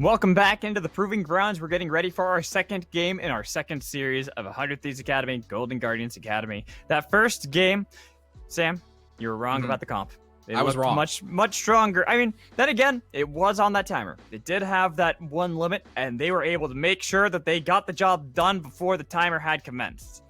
Welcome back into the Proving Grounds. We're getting ready for our second game in our second series of 100 Thieves Academy, Golden Guardians Academy. That first game, Sam, you were wrong about the comp. I was wrong. Much stronger. I mean, then again, it was on that timer. It did have that one limit, and they were able to make sure that they got the job done before the timer had commenced.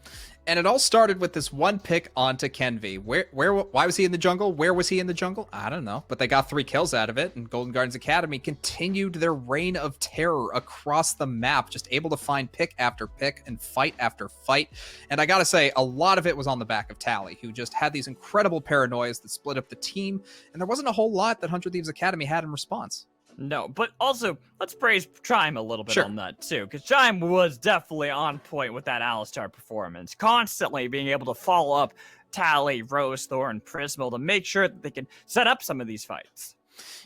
And it all started with this one pick onto Kenvi. Why was he in the jungle? Where was he in the jungle? I don't know. But they got 3 kills out of it, and Golden Guardians Academy continued their reign of terror across the map, just able to find pick after pick and fight after fight. And I gotta say, a lot of it was on the back of Tally, who just had these incredible paranoias that split up the team, and there wasn't a whole lot that 100 Thieves Academy had in response. No, but also, let's praise Chime a little bit Sure. on that, too, because Chime was definitely on point with that Alistar performance, constantly being able to follow up Tally, Rose, Thorn, Prismal to make sure that they can set up some of these fights.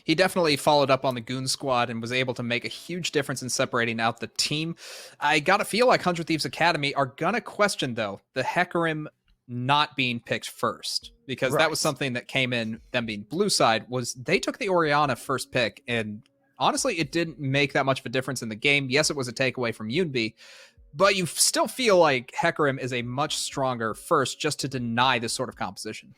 He definitely followed up on the Goon Squad and was able to make a huge difference in separating out the team. I gotta feel like 100 Thieves Academy are gonna question, though, the Hecarim not being picked first, because that was something that came in, them being blue side, was they took the Orianna first pick, and honestly, it didn't make that much of a difference in the game. Yes, it was a takeaway from Yunbi, but you still feel like Hecarim is a much stronger first just to deny this sort of composition.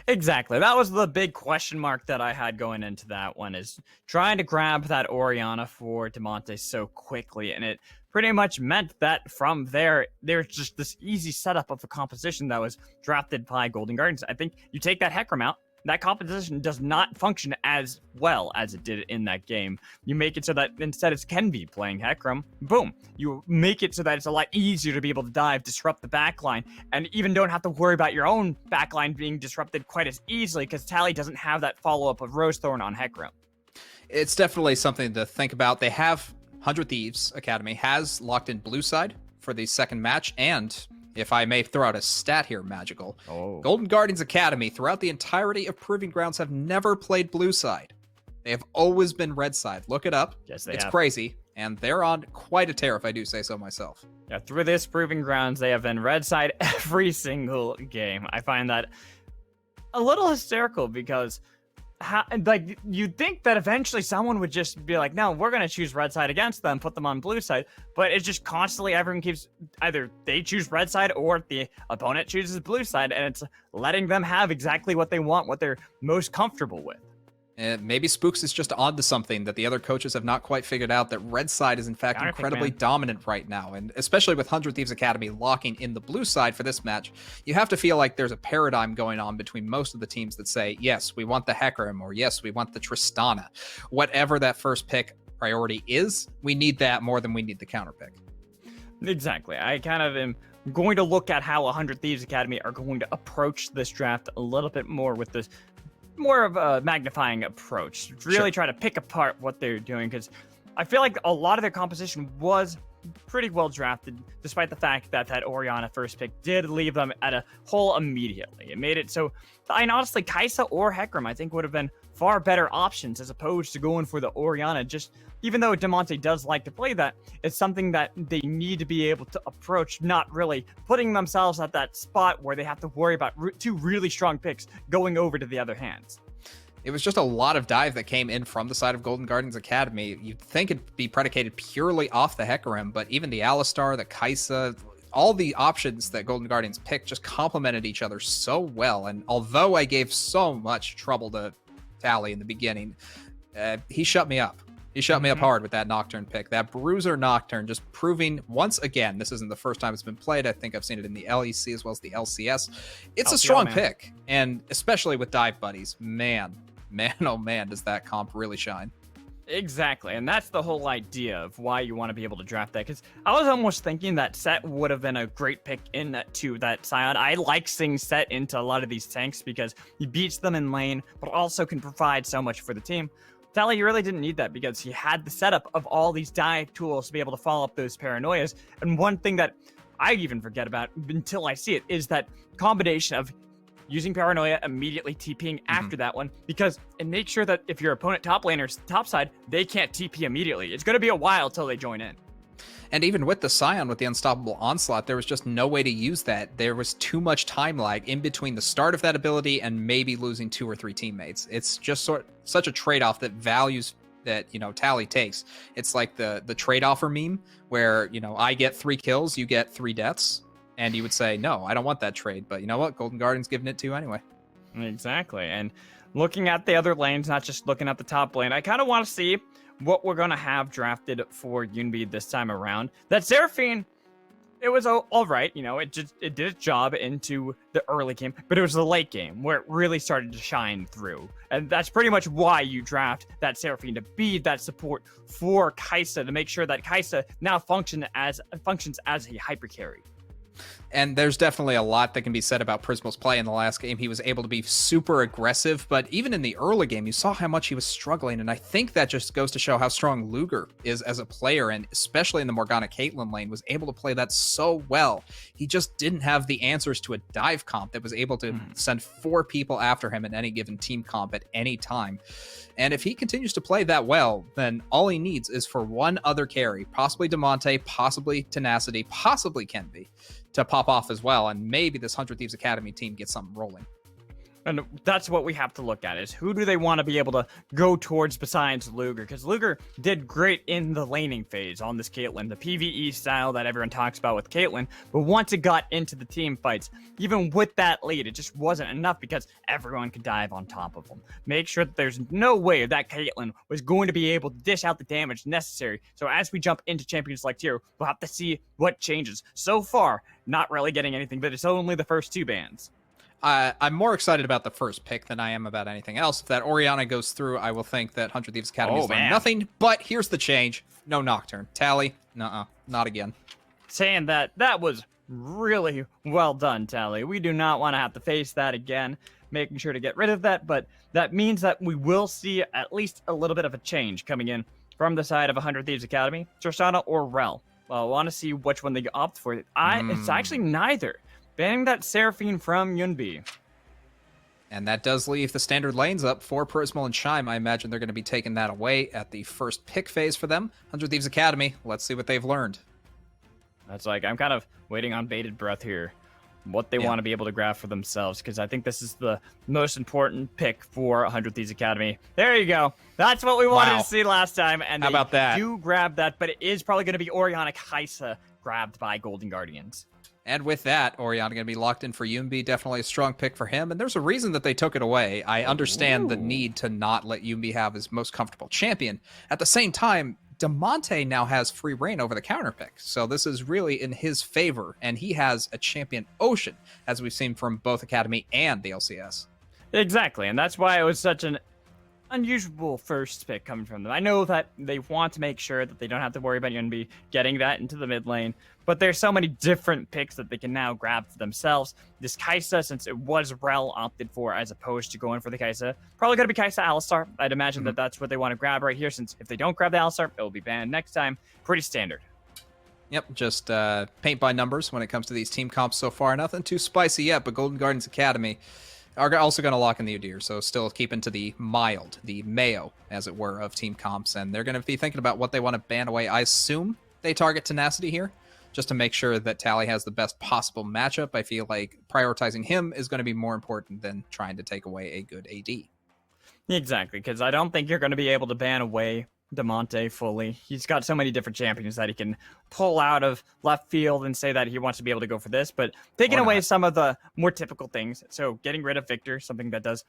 Exactly. That was the big question mark that I had going into that one, is trying to grab that Orianna for Demonte so quickly, and it pretty much meant that from there's just this easy setup of a composition that was drafted by Golden Guardians. I think you take that Hecarim out, that composition does not function as well as it did in that game. You make it so that instead it's Kenvi playing Hecarim, boom. You make it so that it's a lot easier to be able to dive, disrupt the backline, and even don't have to worry about your own backline being disrupted quite as easily because Tally doesn't have that follow-up of Rose Thorn on Hecarim. It's definitely something to think about. They have 100 Thieves Academy has locked in blue side for the second match, and if I may throw out a stat here, Magical, Golden Guardians Academy throughout the entirety of Proving Grounds have never played blue side. They have always been red side. Look it up. Yes, it's crazy, and they're on quite a tear, if I do say so myself. Yeah, through this Proving Grounds, they have been red side every single game. I find that a little hysterical because you'd think that eventually someone would just be like, no, we're going to choose red side against them, put them on blue side. But it's just constantly everyone keeps either they choose red side or the opponent chooses blue side. And it's letting them have exactly what they want, what they're most comfortable with. And maybe Spooks is just onto something that the other coaches have not quite figured out, that red side is in fact incredibly dominant right now. And especially with 100 Thieves Academy locking in the blue side for this match, you have to feel like there's a paradigm going on between most of the teams that say, yes, we want the Hecarim, or yes, we want the Tristana. Whatever that first pick priority is, we need that more than we need the counter pick. Exactly. I kind of am going to look at how 100 Thieves Academy are going to approach this draft a little bit more with this more of a magnifying approach, really try to pick apart what they're doing, because I feel like a lot of their composition was pretty well drafted, despite the fact that that Orianna first pick did leave them at a hole immediately. It made it so, and honestly, Kai'Sa or Hecarim, I think, would have been far better options as opposed to going for the Orianna. Just even though Demonte does like to play that, it's something that they need to be able to approach, not really putting themselves at that spot where they have to worry about 2 really strong picks going over to the other hands. It was just a lot of dive that came in from the side of Golden Guardians Academy. You'd think it'd be predicated purely off the Hecarim, but even the Alistar, the Kai'Sa, all the options that Golden Guardians picked just complemented each other so well. And although I gave so much trouble to Tally in the beginning, he shut me up. He shut me up hard with that Nocturne pick. That Bruiser Nocturne just proving once again, this isn't the first time it's been played. I think I've seen it in the LEC as well as the LCS. It's a strong pick, and especially with dive buddies, man, oh man, does that comp really shine. Exactly, and that's the whole idea of why you want to be able to draft that, because I was almost thinking that Set would have been a great pick in that too, that Scion. I like seeing Set into a lot of these tanks because he beats them in lane, but also can provide so much for the team. Tally, you really didn't need that because he had the setup of all these dive tools to be able to follow up those paranoias. And one thing that I even forget about until I see it is that combination of using Paranoia, immediately TPing after that one, because it makes sure that if your opponent top laner's top side, they can't TP immediately. It's going to be a while till they join in. And even with the Scion, with the Unstoppable Onslaught, there was just no way to use that. There was too much time lag in between the start of that ability and maybe losing 2 or 3 teammates. It's just such a trade-off that values that, Tally takes. It's like the trade-offer meme where, I get 3 kills, you get 3 deaths. And you would say, no, I don't want that trade. But you know what? Golden Guardian's giving it to you anyway. Exactly. And looking at the other lanes, not just looking at the top lane, I kind of want to see what we're going to have drafted for Yunbi this time around. That Seraphine, it was all right. It did its job into the early game, but it was the late game where it really started to shine through. And that's pretty much why you draft that Seraphine, to be that support for Kai'Sa, to make sure that Kai'Sa now functions as a hyper carry. And there's definitely a lot that can be said about Prismal's play in the last game. He was able to be super aggressive, but even in the early game, you saw how much he was struggling. And I think that just goes to show how strong Luger is as a player, and especially in the Morgana Caitlyn lane, was able to play that so well. He just didn't have the answers to a dive comp that was able to send 4 people after him in any given team comp at any time. And if he continues to play that well, then all he needs is for one other carry, possibly Damonte, possibly Tenacity, possibly Kenby, to pop off as well, and maybe this 100 Thieves Academy team gets something rolling. And that's what we have to look at, is who do they want to be able to go towards besides Luger? Because Luger did great in the laning phase on this Caitlyn, the PvE style that everyone talks about with Caitlyn. But once it got into the team fights, even with that lead, it just wasn't enough because everyone could dive on top of them. Make sure that there's no way that Caitlyn was going to be able to dish out the damage necessary. So as we jump into Champions Select Tier, we'll have to see what changes. So far, not really getting anything, but it's only the first 2 bans. I'm more excited about the first pick than I am about anything else. If that Orianna goes through, I will think that 100 Thieves Academy is learned nothing. But here's the change. No Nocturne. Tally, nuh-uh, not again. Saying that was really well done, Tally. We do not want to have to face that again, making sure to get rid of that. But that means that we will see at least a little bit of a change coming in from the side of 100 Thieves Academy, Tristana or Rel. Well, I want to see which one they opt for. It's actually neither. Banning that Seraphine from Yunbi. And that does leave the standard lanes up for Prismal and Chime. I imagine they're going to be taking that away at the first pick phase for them. 100 Thieves Academy, let's see what they've learned. That's like, I'm kind of waiting on bated breath here. What they want to be able to grab for themselves, because I think this is the most important pick for 100 Thieves Academy. There you go. That's what we wanted to see last time. And how about that? Do grab that, but it is probably going to be Orianna Kai'Sa grabbed by Golden Guardians. And with that, Orianna going to be locked in for Yunbi. Definitely a strong pick for him. And there's a reason that they took it away. I understand the need to not let Yunbi have his most comfortable champion. At the same time, Damonte now has free reign over the counter pick. So this is really in his favor. And he has a champion Ocean, as we've seen from both Academy and the LCS. Exactly. And that's why it was such an unusual first pick coming from them. I know that they want to make sure that they don't have to worry about Yunbi getting that into the mid lane, but there's so many different picks that they can now grab for themselves. This Kai'Sa, since it was Rel opted for as opposed to going for the Kai'Sa, probably going to be Kai'Sa Alistar. I'd imagine that that's what they want to grab right here, since if they don't grab the Alistar, it will be banned next time. Pretty standard. Yep, just paint by numbers when it comes to these team comps so far. Nothing too spicy yet, but Golden Guardians Academy are also going to lock in the Udyr, so still keeping to the mild, the Mayo, as it were, of team comps, and they're going to be thinking about what they want to ban away. I assume they target Tenacity here, just to make sure that Tally has the best possible matchup. I feel like prioritizing him is going to be more important than trying to take away a good AD. Exactly, because I don't think you're going to be able to ban away Damonte fully. He's got so many different champions that he can pull out of left field and say that he wants to be able to go for this, but taking away some of the more typical things. So getting rid of Victor, something that does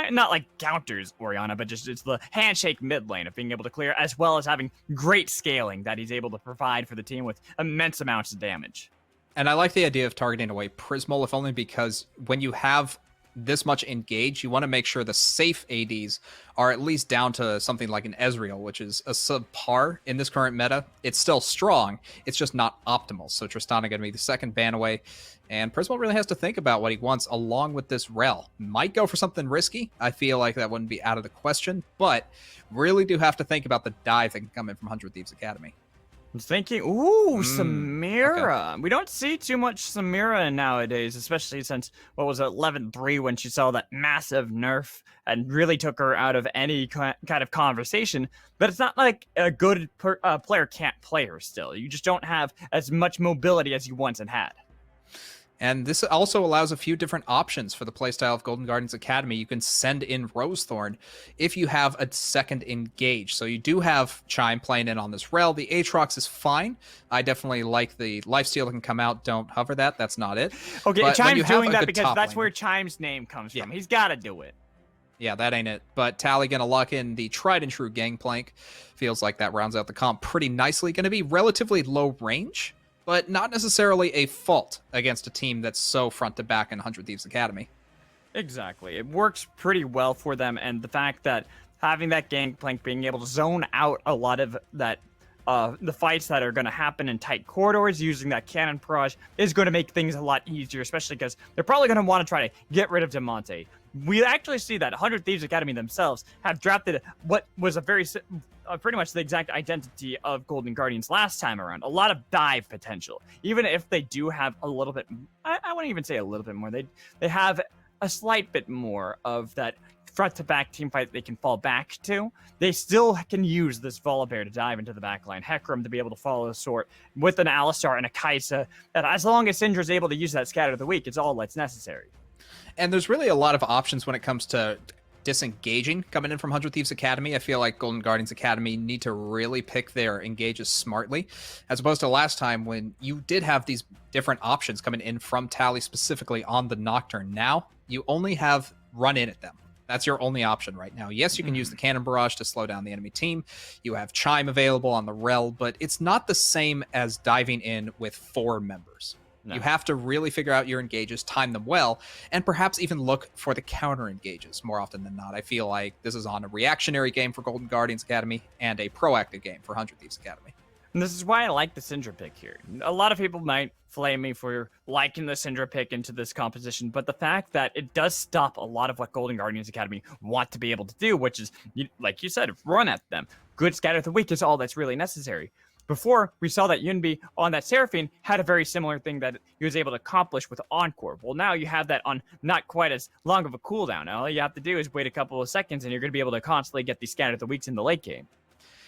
not like counters Orianna, but just it's the handshake mid lane of being able to clear, as well as having great scaling that he's able to provide for the team with immense amounts of damage. And I like the idea of targeting away Prismal, if only because when you have this much engaged, you want to make sure the safe ADs are at least down to something like an Ezreal, which is a subpar in this current meta. It's still strong, it's just not optimal. So Tristana going to be the second ban away, and Prismal really has to think about what he wants along with this Rel. Might go for something risky. I feel like that wouldn't be out of the question, but really do have to think about the dive that can come in from 100 Thieves Academy. I'm thinking, Samira. Okay. We don't see too much Samira nowadays, especially since, what was it, 11-3 when she saw that massive nerf and really took her out of any kind of conversation. But it's not like a good player can't play her still. You just don't have as much mobility as you once had. And this also allows a few different options for the playstyle of Golden Guardians Academy. You can send in Rosethorn if you have a second engage. So you do have Chime playing in on this rel. The Aatrox is fine. I definitely like the lifesteal that can come out. Don't hover that. That's not it. Okay, But when you Chime's have doing a that good because top that's laner- where Chime's name comes from. Yeah. He's got to do it. Yeah, that ain't it. But Tally going to lock in the tried and true Gangplank. Feels like that rounds out the comp pretty nicely. Going to be relatively low range, but not necessarily a fault against a team that's so front to back in 100 Thieves Academy. Exactly. It works pretty well for them, and the fact that having that Gangplank, being able to zone out a lot of that, the fights that are going to happen in tight corridors using that cannon barrage is going to make things a lot easier, especially because they're probably going to want to try to get rid of Demonte. We actually see that 100 Thieves Academy themselves have drafted what was a very pretty much the exact identity of Golden Guardians last time around. A lot of dive potential. Even if they do have a little bit, I wouldn't even say a little bit more. They have a slight bit more of that front-to-back team fight they can fall back to. They still can use this Volibear to dive into the backline, Hecarim to be able to follow the sort with an Alistar and a Kaisa, that as long as Syndra's able to use that Scatter of the Weak, it's all that's necessary. And there's really a lot of options when it comes to disengaging coming in from 100 Thieves Academy. I feel like Golden Guardians Academy need to really pick their engages smartly, as opposed to last time when you did have these different options coming in from Tally specifically on the Nocturne. Now, you only have run in at them. That's your only option right now. Yes, you can use the Cannon Barrage to slow down the enemy team. You have Chime available on the rel, but it's not the same as diving in with 4 members. No. You have to really figure out your engages, time them well, and perhaps even look for the counter engages more often than not. I feel like this is on a reactionary game for Golden Guardians Academy and a proactive game for 100 Thieves Academy. And this is why I like the Syndra pick here. A lot of people might flame me for liking the Syndra pick into this composition, but the fact that it does stop a lot of what Golden Guardians Academy want to be able to do, which is, like you said, run at them. Good Scatter of the Weak is all that's really necessary. Before, we saw that Yunbi on that Seraphine had a very similar thing that he was able to accomplish with Encore. Well, now you have that on not quite as long of a cooldown. All you have to do is wait a couple of seconds, and you're going to be able to constantly get these Scatter of the Weaks in the late game.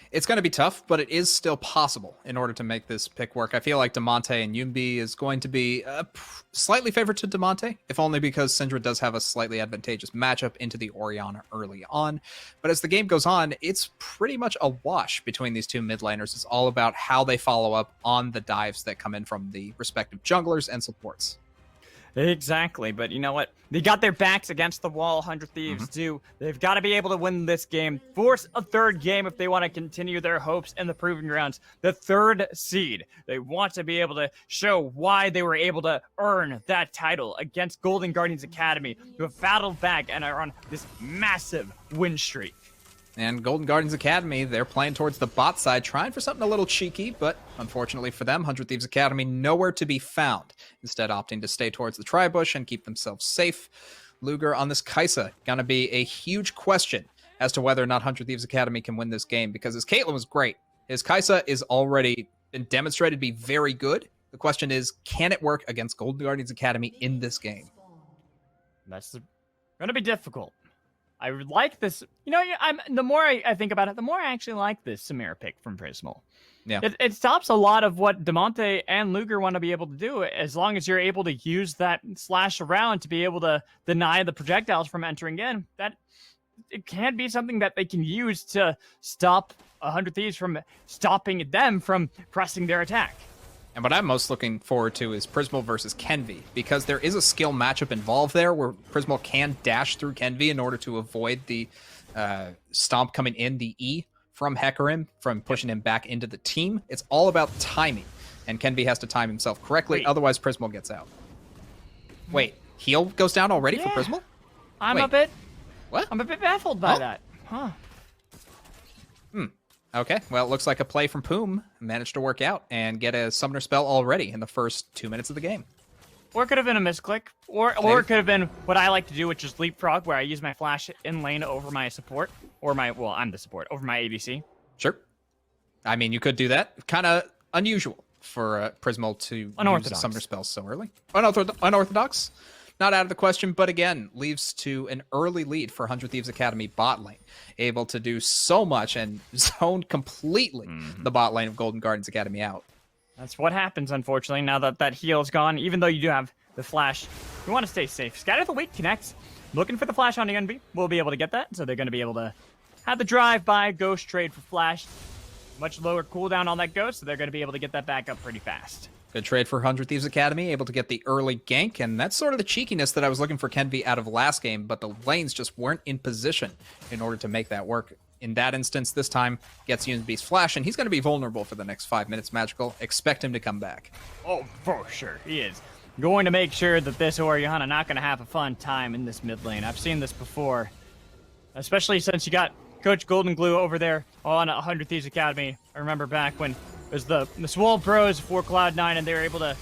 It's going to be tough, but it is still possible in order to make this pick work. I feel like Demonte and Yunbi is going to be slightly favored to Demonte, if only because Syndra does have a slightly advantageous matchup into the Orianna early on. But as the game goes on, it's pretty much a wash between these two mid laners. It's all about how they follow up on the dives that come in from the respective junglers and supports. Exactly, but you know what? They got their backs against the wall, 100 Thieves do. They've got to be able to win this game, force a third game if they want to continue their hopes in the Proving Grounds. The third seed. They want to be able to show why they were able to earn that title against Golden Guardians Academy, who have battled back and are on this massive win streak. And Golden Guardians Academy, they're playing towards the bot side, trying for something a little cheeky, but unfortunately for them, 100 Thieves Academy nowhere to be found. Instead, opting to stay towards the tri-bush and keep themselves safe. Luger on this Kaisa, gonna be a huge question as to whether or not 100 Thieves Academy can win this game, because his Caitlyn was great. His Kaisa is already been demonstrated to be very good. The question is, can it work against Golden Guardians Academy in this game? That's gonna be difficult. I like this. You know, the more I think about it, the more I actually like this Samira pick from Prismal. Yeah. It stops a lot of what Demonte and Luger want to be able to do, as long as you're able to use that slash around to be able to deny the projectiles from entering in. That it can be something that they can use to stop 100 Thieves from stopping them from pressing their attack. And what I'm most looking forward to is Prismal versus Kenvi, because there is a skill matchup involved there where Prismal can dash through Kenvi in order to avoid the stomp coming in, the E from Hecarim, from pushing him back into the team. It's all about timing, and Kenvi has to time himself correctly, otherwise Prismal gets out. Wait, heal goes down already for Prismal? I'm a bit baffled by Oh. that. Huh. Okay, well, it looks like a play from Poom managed to work out and get a summoner spell already in the first 2 minutes of the game. Or it could have been a misclick. Or it could have been what I like to do, which is leapfrog, where I use my flash in lane over my support. Or well, I'm the support, over my ADC. Sure. I mean, you could do that. Kind of unusual for Prismal to use a summoner spell so early. Unorthodox. Not out of the question, but again, leaves to an early lead for 100 Thieves Academy bot lane. Able to do so much and zone completely the bot lane of Golden Guardians Academy out. That's what happens, unfortunately, now that that heal's gone. Even though you do have the flash. We want to stay safe. Scatter the Weight connects. Looking for the flash on the Envy. We'll be able to get that. So they're going to be able to have the drive-by Ghost trade for flash. Much lower cooldown on that Ghost, so they're going to be able to get that back up pretty fast. Good trade for 100 Thieves Academy, able to get the early gank, and that's sort of the cheekiness that I was looking for Kenvi out of last game, but the lanes just weren't in position in order to make that work. In that instance, this time, gets Yunbi's flash, and he's going to be vulnerable for the next 5 minutes, Magical. Expect him to come back. Oh, for sure, he is. Going to make sure that this Orianna not going to have a fun time in this mid lane. I've seen this before, especially since you got Coach Golden Glue over there on 100 Thieves Academy. I remember back when it was the Swole Bros for Cloud9, and they were able to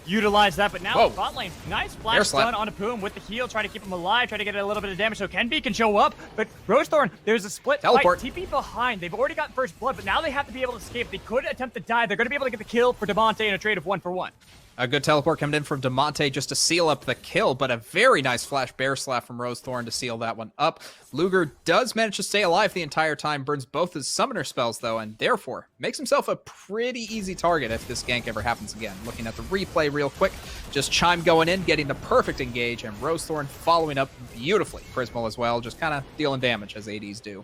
utilize that. But now bot lane, nice flash stun on a Poom with the heal, try to keep him alive, try to get a little bit of damage so Kenvi can show up. But Rosethorn, there's a split Teleport. fight. TP behind. They've already got first blood, but now they have to be able to escape. They could attempt to die. They're going to be able to get the kill for Demonte in a trade of 1-for-1. A good teleport coming in from Demonte just to seal up the kill, but a very nice flash bear slap from Rosethorn to seal that one up. Luger does manage to stay alive the entire time, burns both his summoner spells though, and therefore makes himself a pretty easy target if this gank ever happens again. Looking at the replay real quick, just Chime going in, getting the perfect engage, and Rosethorn following up beautifully. Prismal as well, just kind of dealing damage as ADs do.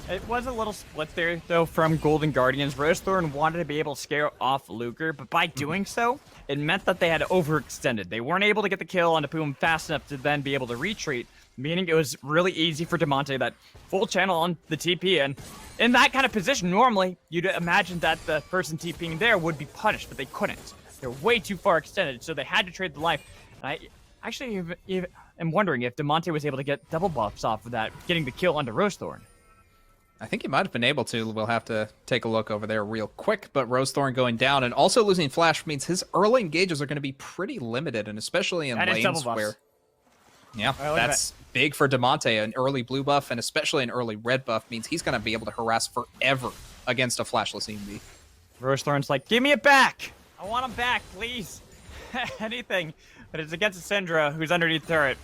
It was a little split there, though, from Golden Guardians. Rosethorn wanted to be able to scare off Luger, but by doing so, it meant that they had overextended. They weren't able to get the kill on Poom fast enough to then be able to retreat, meaning it was really easy for Demonte, that full channel on the TP. And in that kind of position, normally, you'd imagine that the person TPing there would be punished, but they couldn't. They're way too far extended, so they had to trade the life. And I actually am wondering if Demonte was able to get double buffs off of that, getting the kill onto Rosethorn. I think he might have been able to. We'll have to take a look over there real quick. But Rosethorn going down and also losing Flash means his early engages are going to be pretty limited, and especially in lanes where... Yeah, that's big for Demonte. An early blue buff and especially an early red buff means he's going to be able to harass forever against a flashless EMB. Rosethorn's like, give me it back! I want him back, please! Anything. But it's against a Syndra who's underneath turret.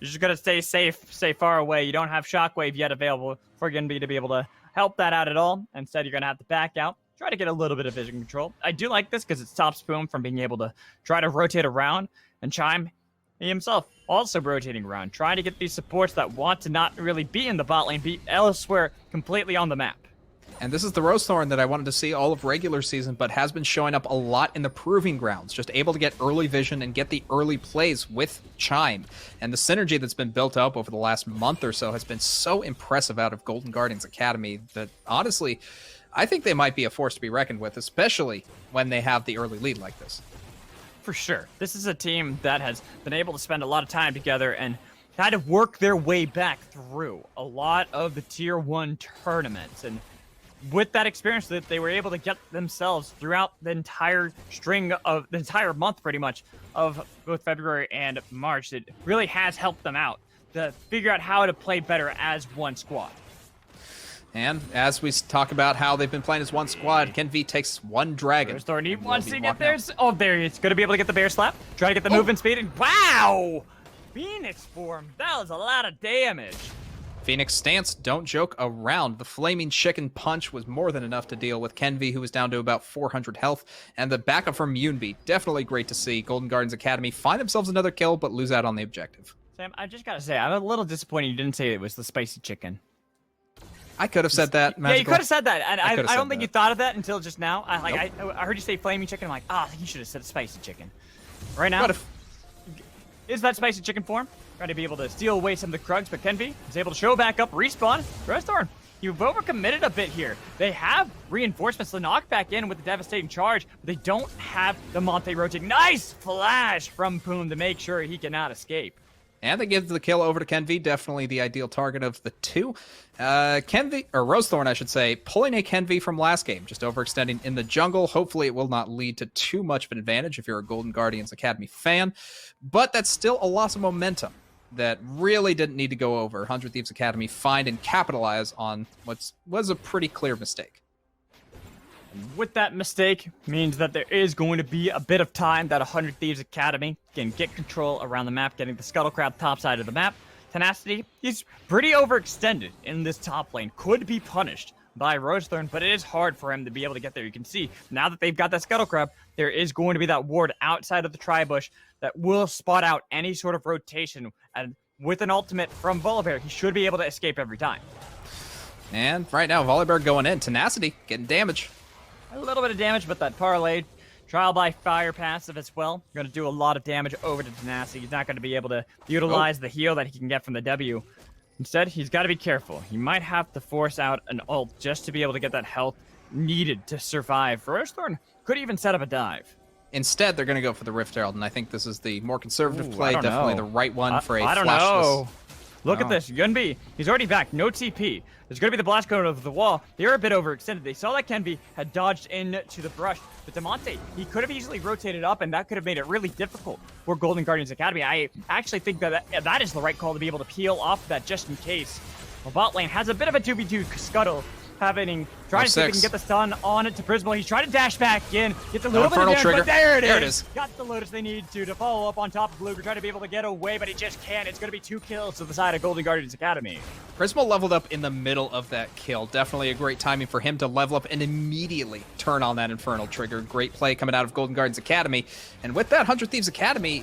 You're just going to stay safe, stay far away. You don't have Shockwave yet available for Genbi to be able to help that out at all. Instead, you're going to have to back out. Try to get a little bit of vision control. I do like this because it stops Poom from being able to try to rotate around. And Chime, he himself, also rotating around. Trying to get these supports that want to not really be in the bot lane, be elsewhere completely on the map. And this is the Rosethorn that I wanted to see all of regular season, but has been showing up a lot in the Proving Grounds. Just able to get early vision and get the early plays with Chime. And the synergy that's been built up over the last month or so has been so impressive out of Golden Guardians Academy that, honestly, I think they might be a force to be reckoned with, especially when they have the early lead like this. For sure. This is a team that has been able to spend a lot of time together and kind of work their way back through a lot of the Tier 1 tournaments. And with that experience that they were able to get themselves throughout the entire the entire month pretty much of both February and March, it really has helped them out to figure out how to play better as one squad. And as we talk about how they've been playing as one squad, Kenvi takes one dragon. He wants to get there. Oh, there he is. Going to be able to get the bear slap. Try to get the movement speed. And wow! Phoenix form. That was a lot of damage. Phoenix stance, don't joke around. The flaming chicken punch was more than enough to deal with Kenvi, who was down to about 400 health. And the backup from Yunbi, definitely great to see. Golden Guardians Academy find themselves another kill, but lose out on the objective. Sam, I just gotta say, I'm a little disappointed you didn't say it was the spicy chicken. I could have said that, Magical. Yeah, you could have said that, and I don't think that. You thought of that until just now. I Nope. I heard you say flaming chicken. I'm like, I think you should have said spicy chicken. Right now, What if... is that spicy chicken form? Trying to be able to steal away some of the Krugs, but Kenvi is able to show back up, respawn. Rosethorn, you've overcommitted a bit here. They have reinforcements to knock back in with the devastating charge, but they don't have the Monte rotating. Nice flash from Poom to make sure he cannot escape. And they give the kill over to Kenvi, definitely the ideal target of the two. Kenvi, or Rosethorn, I should say, pulling a Kenvi from last game, just overextending in the jungle. Hopefully it will not lead to too much of an advantage if you're a Golden Guardians Academy fan, but that's still a loss of momentum that really didn't need to go over. 100 Thieves Academy find and capitalize on what was a pretty clear mistake. With that mistake means that there is going to be a bit of time that 100 Thieves Academy can get control around the map, getting the Scuttlecraft top side of the map. Tenacity, he's pretty overextended in this top lane, could be punished by Rosethorn, but it is hard for him to be able to get there. You can see now that they've got that Scuttle Crab, there is going to be that ward outside of the Tri-Bush that will spot out any sort of rotation. And with an ultimate from Volibear, he should be able to escape every time. And right now, Volibear going in. Tenacity getting damage. A little bit of damage, but that parlay trial by fire passive as well. Going to do a lot of damage over to Tenacity. He's not going to be able to utilize the heal that he can get from the W. Instead, he's got to be careful. He might have to force out an ult just to be able to get that health needed to survive. Rosethorn could even set up a dive. Instead, they're going to go for the Rift Herald, and I think this is the more conservative play. I don't Definitely know. the right one for a I don't flashless. know. Look at this. Yunbi, he's already back. No TP. There's going to be the blast cone of the wall. They are a bit overextended. They saw that Kenvi had dodged into the brush. But Demonte, he could have easily rotated up, and that could have made it really difficult for Golden Guardians Academy. I actually think that is the right call to be able to peel off that just in case. Well, bot lane has a bit of a 2v2 scuttle. Trying to see if he can get the stun on it to Prismal. He's trying to dash back in. Gets a little bit of damage, but there it is. Got the Lotus they need to follow up on top of Luger. Trying to be able to get away, but he just can't. It's going to be 2 kills to the side of Golden Guardians Academy. Prismal leveled up in the middle of that kill. Definitely a great timing for him to level up and immediately turn on that Infernal trigger. Great play coming out of Golden Guardians Academy. And with that 100 Thieves Academy,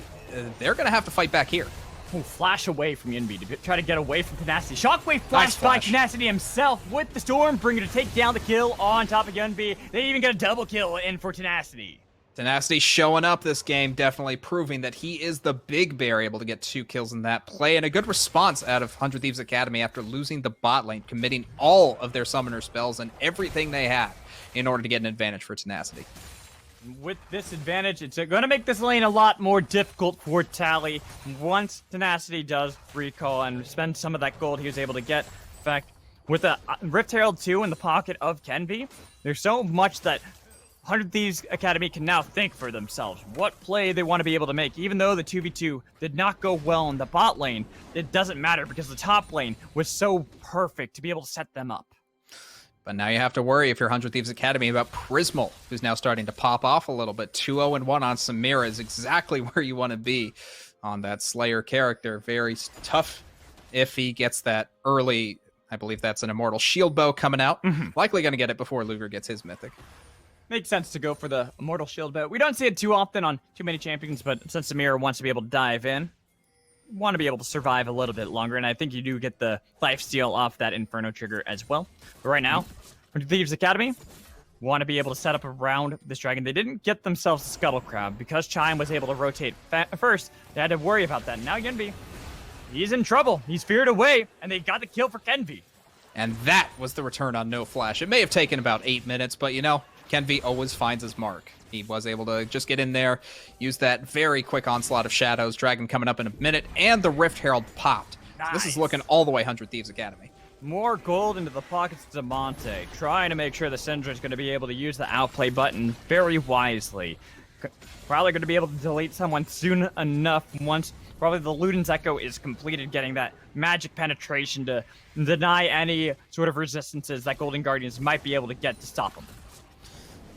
they're going to have to fight back here. Ooh, flash away from Yunbi to try to get away from Tenacity. Shockwave flash by Tenacity himself with the Stormbringer to take down the kill on top of Yunbi. They even get a double kill in for Tenacity. Tenacity showing up this game, definitely proving that he is the big bear, able to get 2 kills in that play, and a good response out of 100 Thieves Academy after losing the bot lane, committing all of their summoner spells and everything they had in order to get an advantage for Tenacity. With this advantage, it's going to make this lane a lot more difficult for Tally once Tenacity does recall and spend some of that gold he was able to get. In fact, with a Rift Herald 2 in the pocket of Kenvi, there's so much that 100 Thieves Academy can now think for themselves. What play they want to be able to make. Even though the 2v2 did not go well in the bot lane, it doesn't matter because the top lane was so perfect to be able to set them up. But now you have to worry if you're 100 Thieves Academy about Prismal, who's now starting to pop off a little bit. 2-0-1 on Samira is exactly where you want to be on that Slayer character. Very tough if he gets that early. I believe that's an Immortal Shield Bow coming out. Likely going to get it before Luger gets his Mythic. Makes sense to go for the Immortal Shield Bow. We don't see it too often on too many champions, but since Samira wants to be able to dive in, want to be able to survive a little bit longer, and I think you do get the lifesteal off that Inferno trigger as well. But right now, for Thieves Academy, want to be able to set up around this dragon. They didn't get themselves a Scuttle Crab because Chime was able to rotate first. They had to worry about that. Now Yunbi, he's in trouble. He's feared away, and they got the kill for Kenvi. And that was the return on No Flash. It may have taken about 8 minutes, but you know, Kenvi always finds his mark. He was able to just get in there, use that very quick onslaught of shadows, dragon coming up in a minute, and the Rift Herald popped. Nice. So this is looking all the way 100 Thieves Academy. More gold into the pockets of Demonte, trying to make sure the Syndra is going to be able to use the outplay button very wisely. Probably going to be able to delete someone soon enough once probably the Luden's Echo is completed, getting that magic penetration to deny any sort of resistances that Golden Guardians might be able to get to stop them.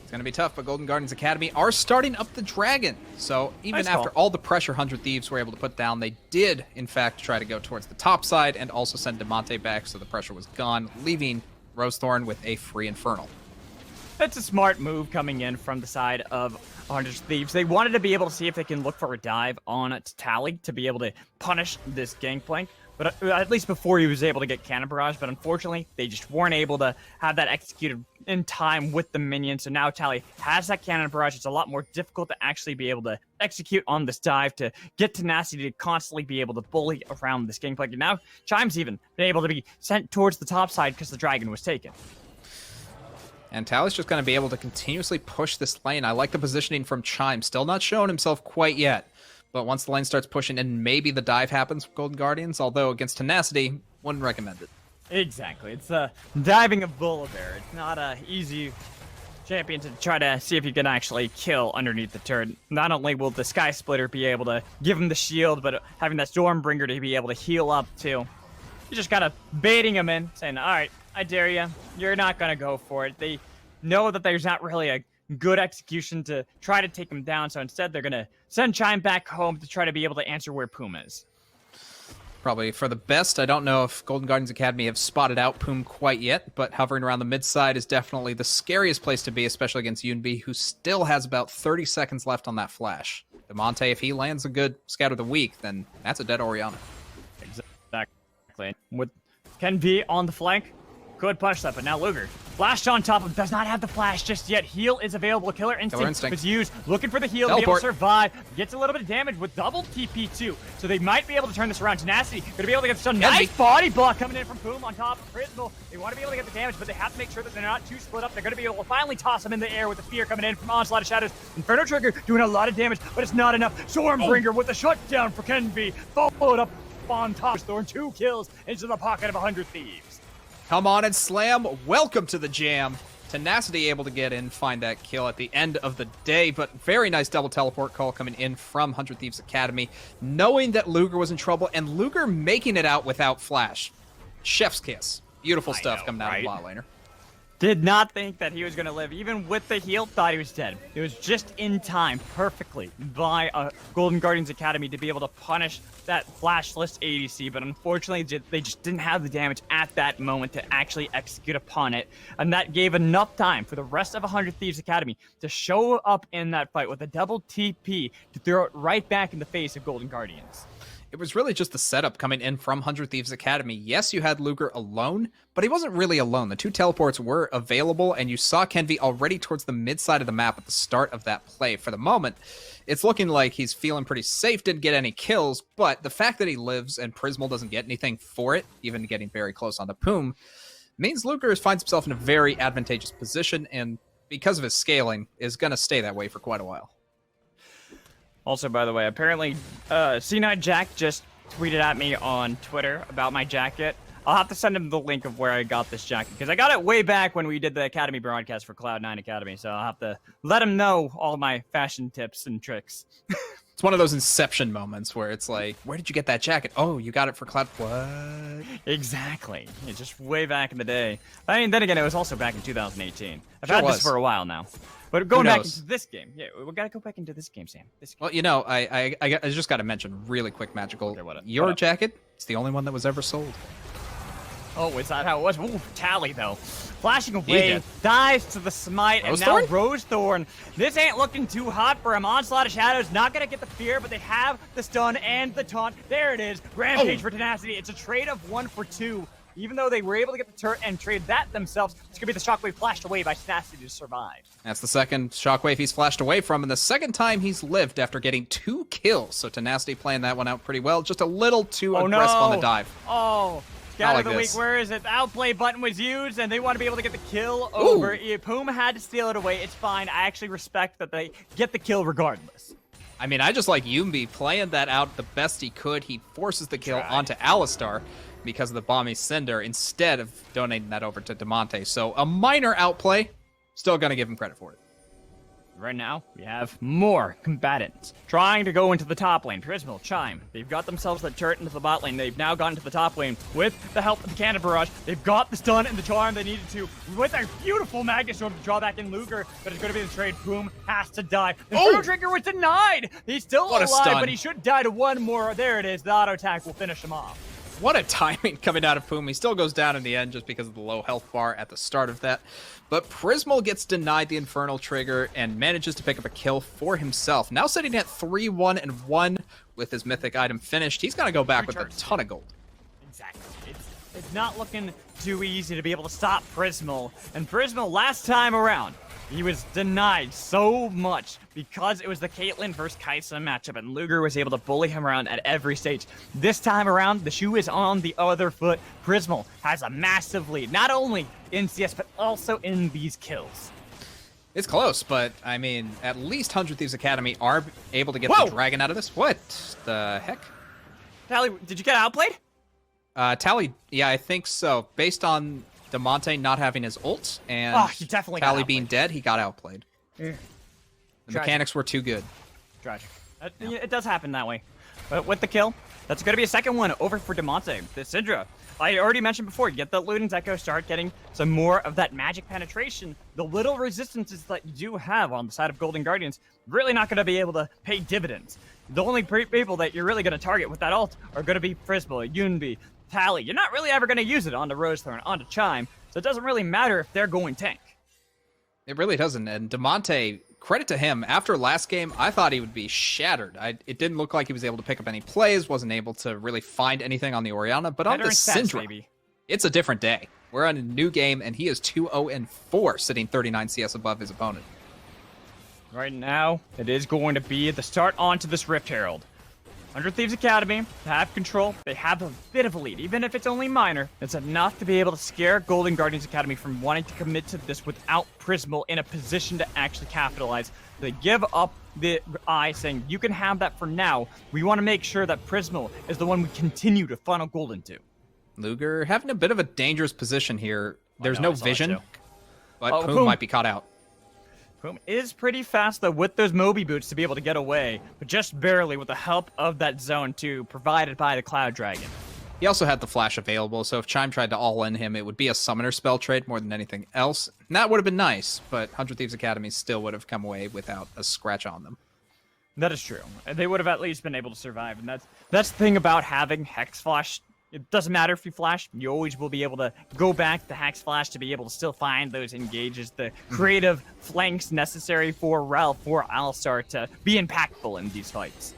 It's going to be tough, but Golden Guardians Academy are starting up the dragon. So even Nice after call. all the pressure 100 Thieves were able to put down, they did, in fact, try to go towards the top side and also send Demonte back, so the pressure was gone, leaving Rosethorn with a free Infernal. That's a smart move coming in from the side of 100 Thieves. They wanted to be able to see if they can look for a dive on Tally to be able to punish this Gangplank, but at least before he was able to get Cannon Barrage, but unfortunately, they just weren't able to have that executed in time with the minions, so now Tally has that Cannon Barrage. It's a lot more difficult to actually be able to execute on this dive, to get Tenacity to constantly be able to bully around this Gangplank, and now Chime's even been able to be sent towards the top side because the dragon was taken. And Tally's just going to be able to continuously push this lane. I like the positioning from Chime. Still not showing himself quite yet. But once the lane starts pushing and maybe the dive happens for Golden Guardians, although against Tenacity, wouldn't recommend it. Exactly. It's diving of Volibear. It's not a easy champion to try to see if you can actually kill underneath the turret. Not only will the Sky Splitter be able to give him the shield, but having that Stormbringer to be able to heal up too. You're just kind of baiting him in, saying, all right, I dare you. You're not going to go for it. They know that there's not really a good execution to try to take him down, so instead they're going to send Chime back home to try to be able to answer where Puma is. probably for the best. I don't know if Golden Guardians Academy have spotted out Poom quite yet, but hovering around the mid side is definitely the scariest place to be, especially against Yunbi, who still has about 30 seconds left on that flash. Demonte, if he lands a good Scout of the Week, then that's a dead Orianna. Exactly. With Ken V on the flank, could push that, but now Luger. Flash on top of him, does not have the flash just yet. Heal is available. Killer Instinct was used. Looking for the heal to be able to survive. Gets a little bit of damage with double TP too. So they might be able to turn this around. Tenacity going to be able to get some nice body block coming in from Poom on top of Prismal. They want to be able to get the damage, but they have to make sure that they're not too split up. They're going to be able to finally toss him in the air with the fear coming in from Onslaught of Shadows. Inferno Trigger doing a lot of damage, but it's not enough. Stormbringer with the shutdown for Kenby. Followed up on top. Thorn 2 kills into the pocket of 100 Thieves. Come on and slam. Welcome to the jam. Tenacity able to get in, find that kill at the end of the day, but very nice double teleport call coming in from 100 Thieves Academy, knowing that Luger was in trouble, and Luger making it out without flash. Chef's kiss. Beautiful stuff coming out of bot laner. Did not think that he was going to live. Even with the heal, thought he was dead. It was just in time, perfectly, by Golden Guardians Academy to be able to punish that flashless ADC, but unfortunately, they just didn't have the damage at that moment to actually execute upon it, and that gave enough time for the rest of 100 Thieves Academy to show up in that fight with a double TP to throw it right back in the face of Golden Guardians. It was really just the setup coming in from 100 Thieves Academy. Yes, you had Luger alone, but he wasn't really alone. The two teleports were available, and you saw Kenvi already towards the mid side of the map at the start of that play. For the moment, it's looking like he's feeling pretty safe, didn't get any kills, but the fact that he lives and Prismal doesn't get anything for it, even getting very close on the Poom, means Luger finds himself in a very advantageous position, and because of his scaling, is going to stay that way for quite a while. Also, by the way, apparently C9 Jack just tweeted at me on Twitter about my jacket. I'll have to send him the link of where I got this jacket, because I got it way back when we did the Academy broadcast for Cloud9 Academy, so I'll have to let him know all my fashion tips and tricks. It's one of those Inception moments where it's like, where did you get that jacket? Oh, you got it for Cloud... What? Exactly. It's just way back in the day. I mean, then again, it was also back in 2018. I've had this for a while now. But going back into this game, yeah, we gotta go back into this game, Sam. This game. Well, you know, I just gotta mention really quick, Magical. Okay, your jacket, it's the only one that was ever sold. Oh, is that how it was? Ooh, Tally, though. Flashing away, dives to the smite, and now Rosethorn. This ain't looking too hot for him. Onslaught of Shadows, not gonna get the fear, but they have the stun and the taunt. There it is. Rampage for Tenacity. It's a trade of 1 for 2. Even though they were able to get the turret and trade that themselves, it's going to be the Shockwave flashed away by Tenacity to survive. That's the second Shockwave he's flashed away from, and the second time he's lived after getting 2 kills. So Tenacity playing that one out pretty well. Just a little too aggressive on the dive. Oh, Scout of the Week, where is it? The outplay button was used, and they want to be able to get the kill over. Poom had to steal it away. It's fine. I actually respect that they get the kill regardless. I mean, I just like Yumbi playing that out the best he could. He forces the kill onto Alistar because of the Bomby Cinder instead of donating that over to Demonte. So a minor outplay, still going to give him credit for it. Right now, we have more combatants trying to go into the top lane. Prismal, Chime, they've got themselves the turret into the bot lane. They've now gone to the top lane with the help of the Cannon Barrage. They've got the stun and the charm they needed to with a beautiful Magnet Storm to draw back in Luger, but it's going to be the trade. Boom, has to die. The Inferno Trigger was denied. He's still alive, but he should die to one more. There it is. The auto attack will finish him off. What a timing coming out of Poom. He still goes down in the end just because of the low health bar at the start of that. But Prismal gets denied the Infernal Trigger and manages to pick up a kill for himself. Now sitting at 3-1-1 with his mythic item finished. He's going to go back with a ton of gold. Exactly. It's not looking too easy to be able to stop Prismal. And Prismal, last time around, he was denied so much because it was the Caitlyn versus Kaisa matchup, and Luger was able to bully him around at every stage. This time around, the shoe is on the other foot. Prismal has a massive lead, not only in CS, but also in these kills. It's close, but, I mean, at least 100 Thieves Academy are able to get the dragon out of this. What the heck? Tally, did you get outplayed? Tally, yeah, I think so. Based on Demonte not having his ult and he definitely Tally being dead, he got outplayed. The mechanics were too good. Tragic. It does happen that way. But with the kill, that's going to be a second one over for Demonte. The Syndra, I already mentioned before, you get the Luden's Echo, start getting some more of that magic penetration. The little resistances that you do have on the side of Golden Guardians, really not going to be able to pay dividends. The only people that you're really going to target with that ult are going to be Prismal, Yunbi, Tally. You're not really ever going to use it onto Rosethorn, onto Chime, so it doesn't really matter if they're going tank. It really doesn't. And Demonte, credit to him, after last game, I thought he would be shattered. It didn't look like he was able to pick up any plays, wasn't able to really find anything on the Orianna, but on the Syndra, it's a different day. We're on a new game, and he is 2-0-4, sitting 39 CS above his opponent. Right now, it is going to be the start onto this Rift Herald. 100 Thieves Academy have control. They have a bit of a lead, even if it's only minor. It's enough to be able to scare Golden Guardians Academy from wanting to commit to this without Prismal in a position to actually capitalize. They give up the eye, saying, you can have that for now. We want to make sure that Prismal is the one we continue to funnel gold into. Luger having a bit of a dangerous position here. There's no vision, but Poom Poom might be caught out. Poom is pretty fast, though, with those Moby boots to be able to get away, but just barely with the help of that zone 2 provided by the Cloud Dragon. He also had the flash available, so if Chime tried to all-in him, it would be a summoner spell trade more than anything else. And that would have been nice, but 100 Thieves Academy still would have come away without a scratch on them. That is true. They would have at least been able to survive, and that's the thing about having Hex Flash. It doesn't matter if you flash, you always will be able to go back to Hex Flash to be able to still find those engages, the creative flanks necessary for Ralph, for Alistar to be impactful in these fights.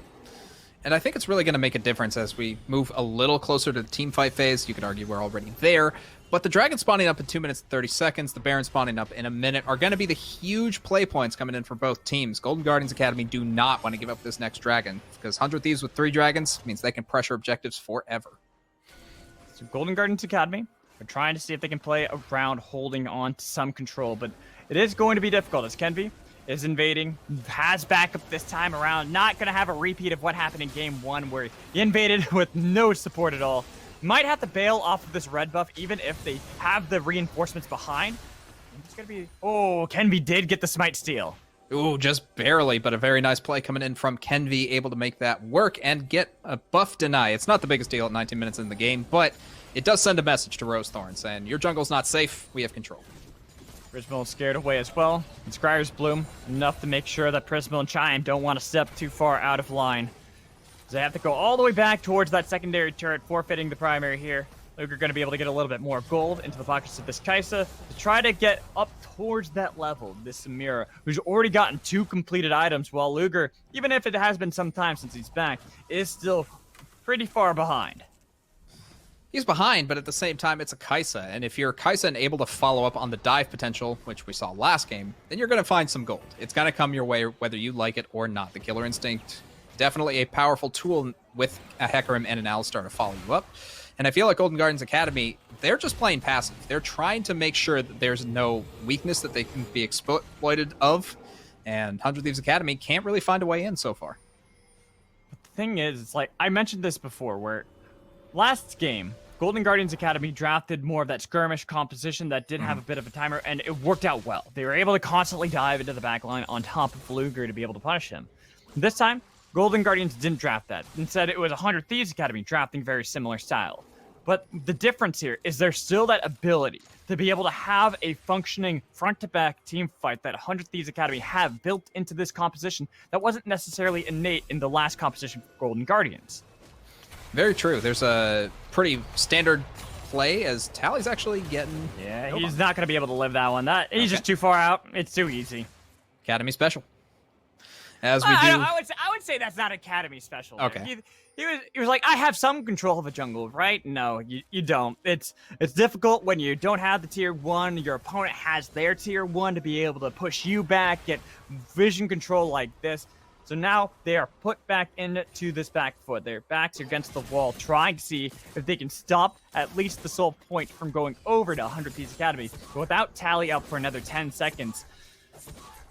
And I think it's really going to make a difference as we move a little closer to the team fight phase. You could argue we're already there, but the Dragon spawning up in 2 minutes and 30 seconds, the Baron spawning up in a minute are going to be the huge play points coming in for both teams. Golden Guardians Academy do not want to give up this next Dragon, because 100 Thieves with 3 Dragons means they can pressure objectives forever. So Golden Guardians Academy are trying to see if they can play around holding on to some control, but it is going to be difficult as Kenvi is invading, has backup this time around, not going to have a repeat of what happened in game 1 where he invaded with no support at all. Might have to bail off of this red buff even if they have the reinforcements behind. It's going to be... Oh, Kenvi did get the smite steal. Ooh, just barely, but a very nice play coming in from Kenvi, able to make that work and get a buff deny. It's not the biggest deal at 19 minutes in the game, but it does send a message to Rosethorn saying, your jungle's not safe, we have control. Prismal is scared away as well. And Scryer's Bloom, enough to make sure that Prismal and Chime don't want to step too far out of line. So they have to go all the way back towards that secondary turret, forfeiting the primary here. Luger going to be able to get a little bit more gold into the pockets of this Kaisa to try to get up towards that level. This Samira, who's already gotten 2 completed items, while Luger, even if it has been some time since he's back, is still pretty far behind. He's behind, but at the same time, it's a Kaisa. And if you're Kaisa and able to follow up on the dive potential, which we saw last game, then you're going to find some gold. It's going to come your way whether you like it or not. The Killer Instinct, definitely a powerful tool with a Hecarim and an Alistar to follow you up. And I feel like Golden Guardians Academy, they're just playing passive. They're trying to make sure that there's no weakness that they can be exploited of. And 100 Thieves Academy can't really find a way in so far. But the thing is, it's like, I mentioned this before, where last game, Golden Guardians Academy drafted more of that skirmish composition that did have a bit of a timer, and it worked out well. They were able to constantly dive into the backline on top of Luger to be able to punish him. This time, Golden Guardians didn't draft that. Instead, it was 100 Thieves Academy drafting very similar style. But the difference here is there's still that ability to be able to have a functioning front-to-back team fight that 100 Thieves Academy have built into this composition that wasn't necessarily innate in the last composition for Golden Guardians. Very true. There's a pretty standard play as Tally's actually getting... Yeah, he's not going to be able to live that one. He's just too far out. It's too easy. Academy special. As we do... I would say that's not Academy special. Okay. He was like, I have some control of a jungle, right? No, you don't. It's difficult when you don't have the tier 1. Your opponent has their tier 1 to be able to push you back, get vision control like this. So now they are put back into this back foot. Their backs are against the wall, trying to see if they can stop at least the Soul Point from going over to 100 Thieves Academy. But without Tally up for another 10 seconds,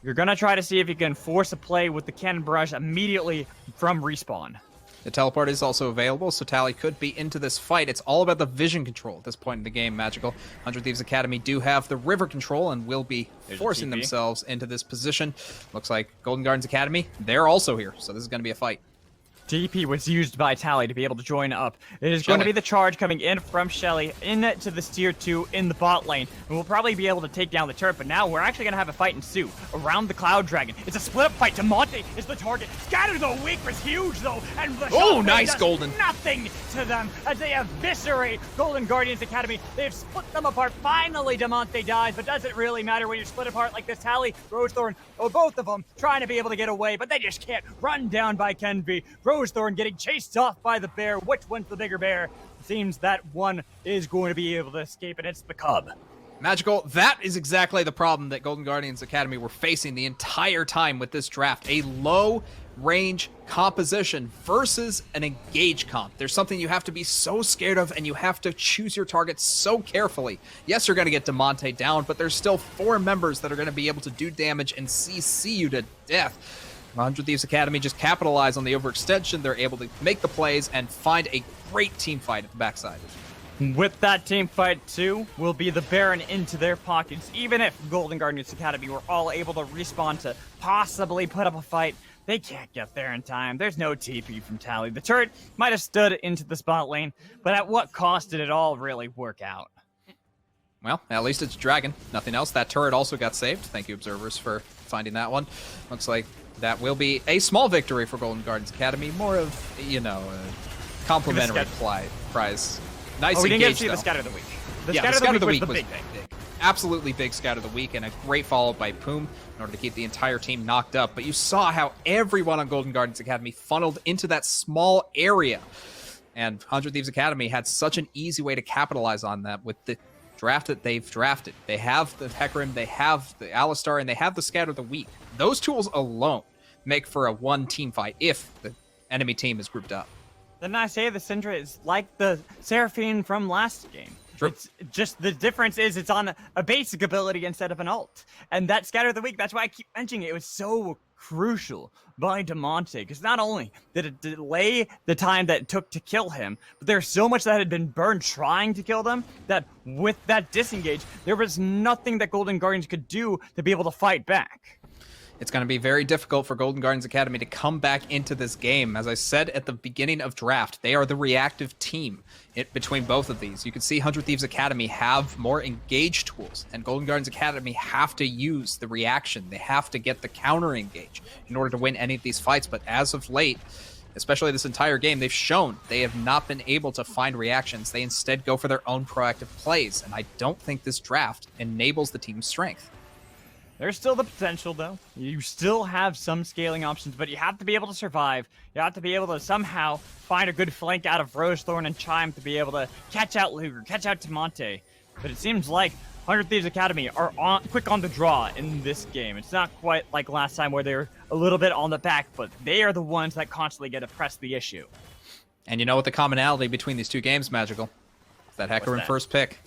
you're going to try to see if you can force a play with the Cannon Barrage immediately from respawn. The teleport is also available, so Tally could be into this fight. It's all about the vision control at this point in the game, Magical. 100 Thieves Academy do have the river control and will be forcing themselves into this position. Looks like Golden Guardians Academy, they're also here, so this is going to be a fight. DP was used by Tally to be able to join up. It is going to be the charge coming in from Shelly into this tier 2 in the bot lane. And we'll probably be able to take down the turret, but now we're actually going to have a fight ensue around the Cloud Dragon. It's a split up fight. Demonte is the target. Scatter the Weak was huge though, and the nice Golden. Nothing to them as they eviscerate Golden Guardians Academy. They've split them apart. Finally, Demonte dies, but does it really matter when you're split apart like this? Tally, Rosethorn, both of them trying to be able to get away, but they just can't. Run down by Kenvi. Rosethorn getting chased off by the bear. Which one's the bigger bear? It seems that one is going to be able to escape, and it's the cub. Magical, that is exactly the problem that Golden Guardians Academy were facing the entire time with this draft. A low range composition versus an engage comp. There's something you have to be so scared of, and you have to choose your targets so carefully. Yes, you're going to get Demonte down, but there's still 4 members that are going to be able to do damage and CC you to death. 100 Thieves Academy just capitalize on the overextension. They're able to make the plays and find a great team fight at the backside. With that team fight too, will be the Baron into their pockets. Even if Golden Guardians Academy were all able to respawn to possibly put up a fight, they can't get there in time. There's no TP from Tally. The turret might have stood into the spot lane, but at what cost did it all really work out? Well, at least it's Dragon. Nothing else. That turret also got saved. Thank you, observers, for finding that one. Looks like that will be a small victory for Golden Guardians Academy. More of, you know, a complimentary prize. Nice we didn't get to engage, see though. the Scatter of the Week. The Yeah, Scatter of the Week was big. Absolutely big Scatter of the Week, and a great follow by Poom in order to keep the entire team knocked up. But you saw how everyone on Golden Guardians Academy funneled into that small area. And 100 Thieves Academy had such an easy way to capitalize on that with the draft that they've drafted. They have the Hecarim, they have the Alistar, and they have the Scatter of the Week. Those tools alone make for a one team fight if the enemy team is grouped up. Then I say the Syndra is like the Seraphine from last game. True. It's just the difference is it's on a basic ability instead of an ult. And that Scatter of the Week, that's why I keep mentioning it was so crucial by Demonte, because not only did it delay the time that it took to kill him, but there's so much that had been burned trying to kill them that with that disengage, there was nothing that Golden Guardians could do to be able to fight back. It's going to be very difficult for Golden Guardians Academy to come back into this game. As I said at the beginning of draft, they are the reactive team between both of these. You can see 100 Thieves Academy have more engage tools, and Golden Guardians Academy have to use the reaction. They have to get the counter engage in order to win any of these fights. But as of late, especially this entire game, they've shown they have not been able to find reactions. They instead go for their own proactive plays, and I don't think this draft enables the team's strength. There's still the potential, though. You still have some scaling options, but you have to be able to survive. You have to be able to somehow find a good flank out of Rosethorn and Chime to be able to catch out Luger, catch out Demonte. But it seems like 100 Thieves Academy are quick on the draw in this game. It's not quite like last time where they're a little bit on the back foot. They are the ones that constantly get to press the issue. And you know what the commonality between these two games, Magical? That Hecarim first pick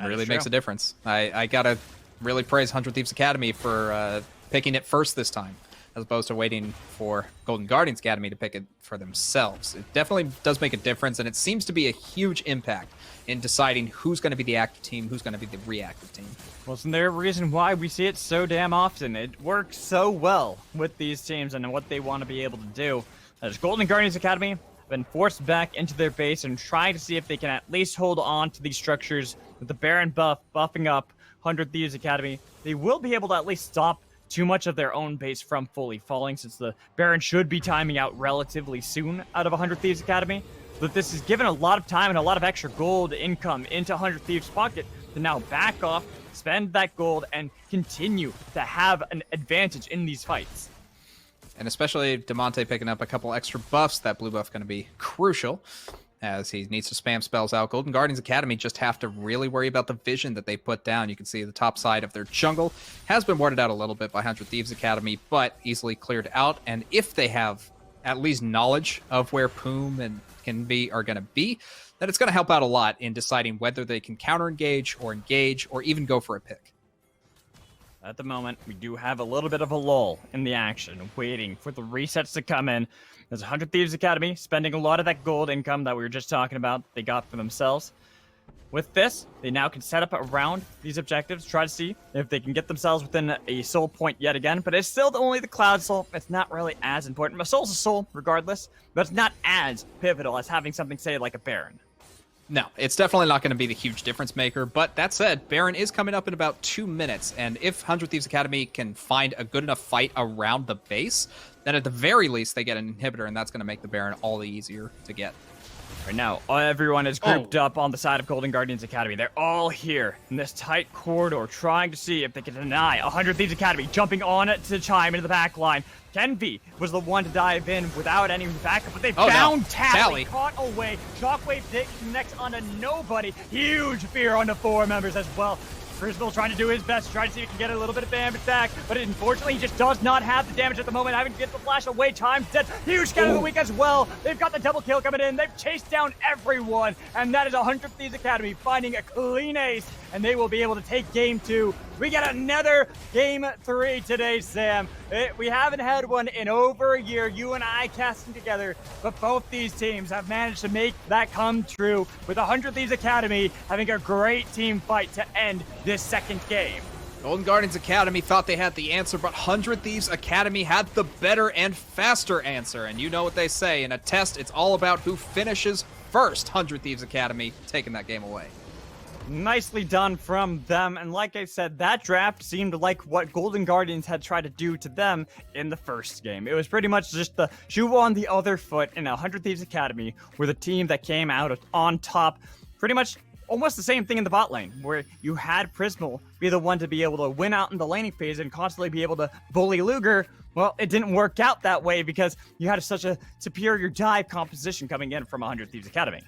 really makes a difference. I gotta really praise 100 Thieves Academy for picking it first this time, as opposed to waiting for Golden Guardians Academy to pick it for themselves. It definitely does make a difference, and it seems to be a huge impact in deciding who's going to be the active team, who's going to be the reactive team. Well, isn't there a reason why we see it so damn often? It works so well with these teams and what they want to be able to do. As Golden Guardians Academy have been forced back into their base and trying to see if they can at least hold on to these structures with the Baron buffing up 100 Thieves Academy. They will be able to at least stop too much of their own base from fully falling, since the Baron should be timing out relatively soon out of 100 Thieves Academy. But this has given a lot of time and a lot of extra gold income into 100 Thieves' pocket to now back off, spend that gold, and continue to have an advantage in these fights. And especially Demonte picking up a couple extra buffs, that blue buff going to be crucial, as he needs to spam spells out. Golden Guardians Academy just have to really worry about the vision that they put down. You can see the top side of their jungle has been warded out a little bit by 100 Thieves Academy, but easily cleared out. And if they have at least knowledge of where Poom and Kenvi are going to be, then it's going to help out a lot in deciding whether they can counter-engage, or even go for a pick. At the moment, we do have a little bit of a lull in the action, waiting for the resets to come in. There's 100 Thieves Academy spending a lot of that gold income that we were just talking about they got for themselves. With this, they now can set up around these objectives, try to see if they can get themselves within a soul point yet again, but it's still only the Cloud Soul. It's not really as important. A soul's a soul, regardless, but it's not as pivotal as having something, say, like a Baron. No, it's definitely not going to be the huge difference maker, but that said, Baron is coming up in about 2 minutes, and if 100 Thieves Academy can find a good enough fight around the base, then at the very least they get an inhibitor, and that's going to make the Baron all the easier to get. Right now, everyone is grouped up on the side of Golden Guardians Academy. They're all here in this tight corridor, trying to see if they can deny 100 Thieves Academy, jumping on it to chime into the back line. Kenvi was the one to dive in without any backup, but they found Tally, caught away. Shockwave connects onto nobody. Huge fear on the 4 members as well. Crucible trying to do his best, trying to see if he can get a little bit of damage back, but unfortunately he just does not have the damage at the moment, having to get the flash away. Time's dead. Huge scan of the week as well. They've got the double kill coming in. They've chased down everyone, and that is 100 Thieves Academy finding a clean ace, and they will be able to take game 2. We get another game 3 today, Sam. We haven't had one in over a year, you and I casting together, but both these teams have managed to make that come true, with 100 Thieves Academy having a great team fight to end this second game. Golden Guardians Academy thought they had the answer, but 100 Thieves Academy had the better and faster answer. And you know what they say, in a test, it's all about who finishes first. 100 Thieves Academy taking that game away. Nicely done from them, and like I said, that draft seemed like what Golden Guardians had tried to do to them in the first game. It was pretty much just the shoe on the other foot, and 100 Thieves Academy were the team that came out on top. Pretty much almost the same thing in the bot lane, where you had Prismal be the one to be able to win out in the laning phase and constantly be able to bully Luger. Well, it didn't work out that way because you had such a superior dive composition coming in from 100 Thieves Academy.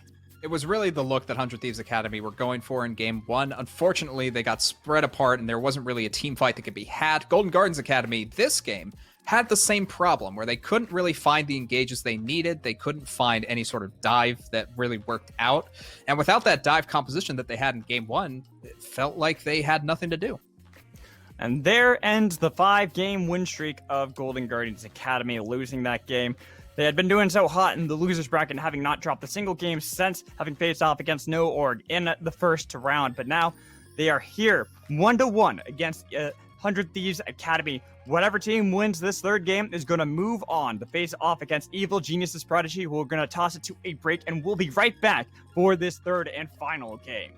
It was really the look that 100 Thieves Academy were going for in game 1. Unfortunately, they got spread apart and there wasn't really a team fight that could be had. Golden Guardians Academy, this game, had the same problem where they couldn't really find the engages they needed. They couldn't find any sort of dive that really worked out. And without that dive composition that they had in game 1, it felt like they had nothing to do. And there ends the 5-game win streak of Golden Guardians Academy, losing that game. They had been doing so hot in the losers bracket, having not dropped a single game since having faced off against No Org in the first round. But now they are here 1-1 against 100 Thieves Academy. Whatever team wins this third game is going to move on to face off against Evil Genius's Prodigy, who are going to toss it to a break, and we'll be right back for this third and final game.